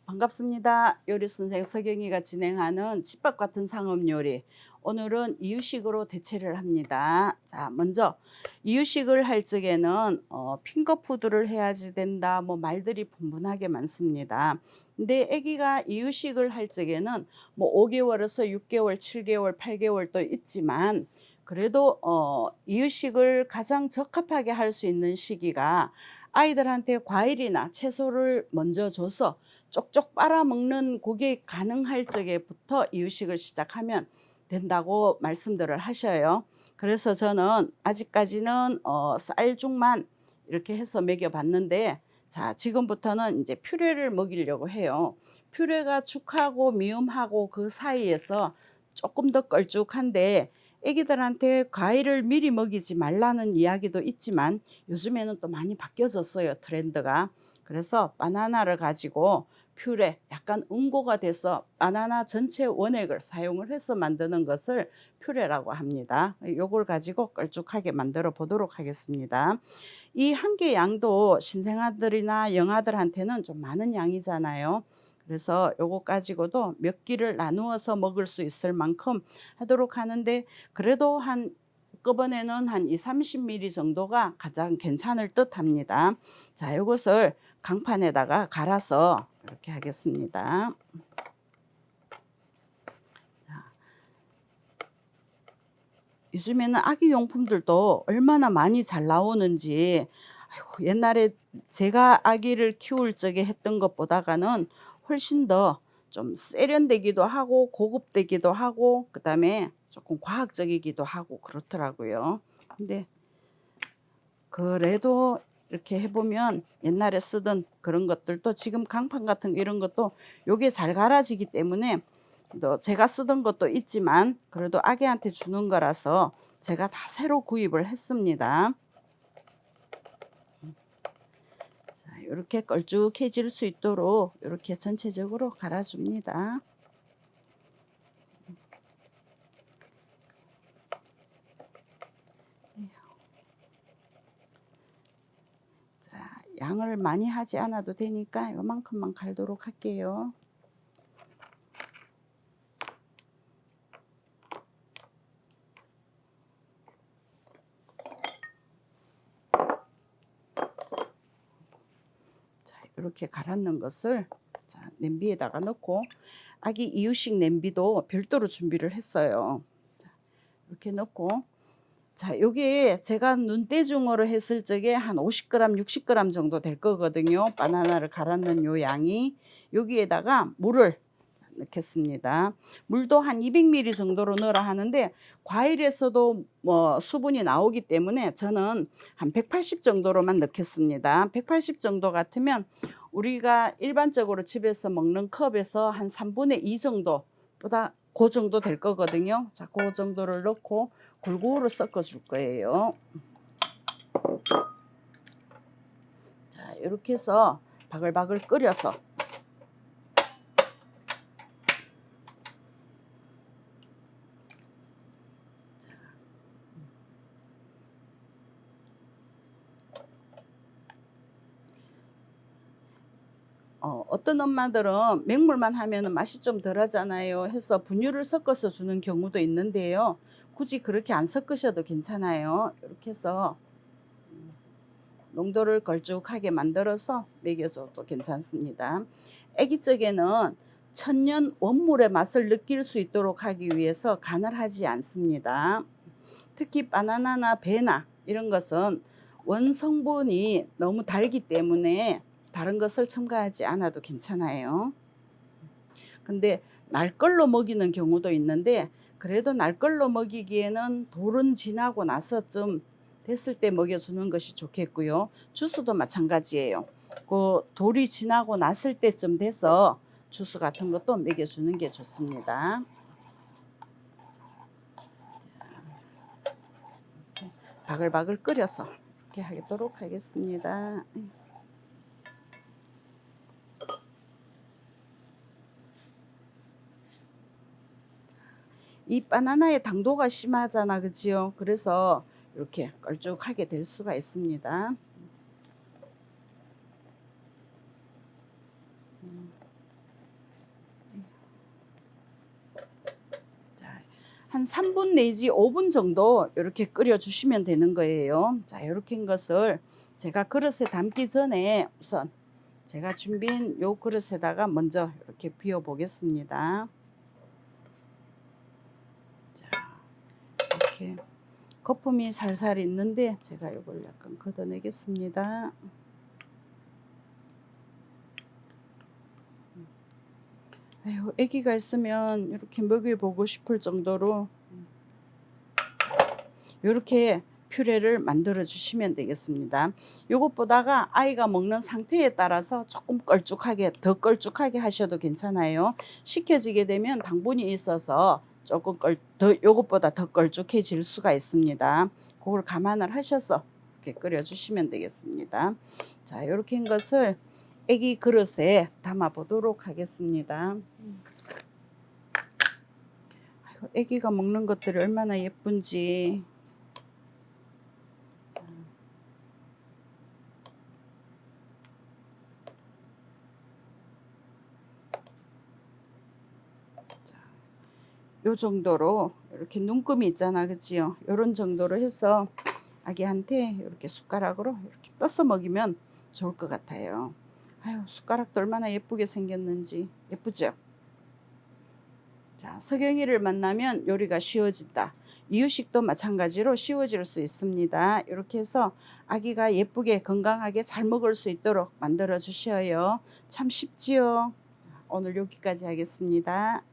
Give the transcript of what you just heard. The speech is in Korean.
반갑습니다. 요리 선생 서경이가 진행하는 집밥 같은 상업 요리. 오늘은 이유식으로 대체를 합니다. 자, 먼저 이유식을 할 적에는 핑거푸드를 해야지 된다. 뭐 말들이 분분하게 많습니다. 근데 아기가 이유식을 할 적에는 뭐 5개월에서 6개월, 7개월, 8개월도 있지만 그래도 이유식을 가장 적합하게 할 수 있는 시기가 아이들한테 과일이나 채소를 먼저 줘서 쪽쪽 빨아먹는 그게 가능할 적에부터 이유식을 시작하면 된다고 말씀들을 하셔요. 그래서 저는 아직까지는 쌀죽만 이렇게 해서 먹여 봤는데, 자, 지금부터는 이제 퓨레를 먹이려고 해요. 퓨레가 죽하고 미음하고 그 사이에서 조금 더 걸쭉한데, 애기들한테 과일을 미리 먹이지 말라는 이야기도 있지만 요즘에는 또 많이 바뀌어졌어요, 트렌드가. 그래서 바나나를 가지고 퓨레, 약간 응고가 돼서 바나나 전체 원액을 사용을 해서 만드는 것을 퓨레라고 합니다. 요걸 가지고 걸쭉하게 만들어 보도록 하겠습니다. 이 한 개 양도 신생아들이나 영아들한테는 좀 많은 양이잖아요. 그래서 요거 가지고도 몇 끼를 나누어서 먹을 수 있을 만큼 하도록 하는데, 그래도 한 한꺼번에는 한 2~30ml 정도가 가장 괜찮을 듯 합니다. 자, 요것을 강판에다가 갈아서 이렇게 하겠습니다. 자, 요즘에는 아기 용품들도 얼마나 많이 잘 나오는지, 아이고, 옛날에 제가 아기를 키울 적에 했던 것보다가는 훨씬 더 좀 세련되기도 하고 고급되기도 하고 그다음에 조금 과학적이기도 하고 그렇더라고요. 근데 그래도 이렇게 해보면 옛날에 쓰던 그런 것들도 지금 강판 같은 이런 것도 요게 잘 갈아지기 때문에, 또 제가 쓰던 것도 있지만 그래도 아기한테 주는 거라서 제가 다 새로 구입을 했습니다. 자, 이렇게 걸쭉해질 수 있도록 이렇게 전체적으로 갈아줍니다. 자, 양을 많이 하지 않아도 되니까 요만큼만 갈도록 할게요. 자, 이렇게 갈았는 것을 자, 냄비에다가 넣고, 아기 이유식 냄비도 별도로 준비를 했어요. 자, 이렇게 넣고, 자, 요게 제가 눈대중으로 했을 적에 한 50g, 60g 정도 될 거거든요. 바나나를 갈았는 요 양이. 여기에다가 물을 넣겠습니다. 물도 한 200ml 정도로 넣으라 하는데, 과일에서도 뭐 수분이 나오기 때문에 저는 한 180 정도로만 넣겠습니다. 180 정도 같으면 우리가 일반적으로 집에서 먹는 컵에서 한 3분의 2 정도보다 그 정도 될 거거든요. 자, 그 정도를 넣고 골고루 섞어 줄 거예요. 자, 이렇게 해서 바글바글 끓여서, 어떤 엄마들은 맹물만 하면 맛이 좀 덜하잖아요 해서 분유를 섞어서 주는 경우도 있는데요. 굳이 그렇게 안 섞으셔도 괜찮아요. 이렇게 해서 농도를 걸쭉하게 만들어서 먹여줘도 괜찮습니다. 아기 쪽에는 천년 원물의 맛을 느낄 수 있도록 하기 위해서 간을 하지 않습니다. 특히 바나나나 배나 이런 것은 원성분이 너무 달기 때문에 다른 것을 첨가하지 않아도 괜찮아요. 근데 날 걸로 먹이는 경우도 있는데, 그래도 날 걸로 먹이기에는 돌은 지나고 나서 좀 됐을 때 먹여주는 것이 좋겠고요. 주스도 마찬가지예요. 그 돌이 지나고 났을 때쯤 돼서 주스 같은 것도 먹여주는 게 좋습니다. 바글바글 끓여서 이렇게 하도록 하겠습니다. 이 바나나의 당도가 심하잖아, 그지요? 그래서 이렇게 걸쭉하게 될 수가 있습니다. 한 3분 내지 5분 정도 이렇게 끓여 주시면 되는 거예요. 자, 이렇게 한 것을 제가 그릇에 담기 전에 우선 제가 준비한 요 그릇에다가 먼저 이렇게 비워 보겠습니다. 자, 이렇게 거품이 살살 있는데 제가 이걸 약간 걷어내겠습니다. 아유, 아기가 있으면 이렇게 먹여보고 싶을 정도로 이렇게 퓨레를 만들어 주시면 되겠습니다. 요것보다가 아이가 먹는 상태에 따라서 조금 걸쭉하게 더 걸쭉하게 하셔도 괜찮아요. 식혀지게 되면 당분이 있어서 조금 더 요것보다 더 걸쭉해질 수가 있습니다. 그걸 감안을 하셔서 이렇게 끓여 주시면 되겠습니다. 자, 이렇게 한 것을 아기 그릇에 담아 보도록 하겠습니다. 아이고, 아기가 먹는 것들이 얼마나 예쁜지. 요 정도로 이렇게 눈금이 있잖아, 그치요? 요런 정도로 해서 아기한테 이렇게 숟가락으로 이렇게 떠서 먹이면 좋을 것 같아요. 아유, 숟가락도 얼마나 예쁘게 생겼는지. 예쁘죠? 자, 석영이를 만나면 요리가 쉬워진다. 이유식도 마찬가지로 쉬워질 수 있습니다. 이렇게 해서 아기가 예쁘게 건강하게 잘 먹을 수 있도록 만들어 주셔요. 참 쉽지요. 오늘 여기까지 하겠습니다.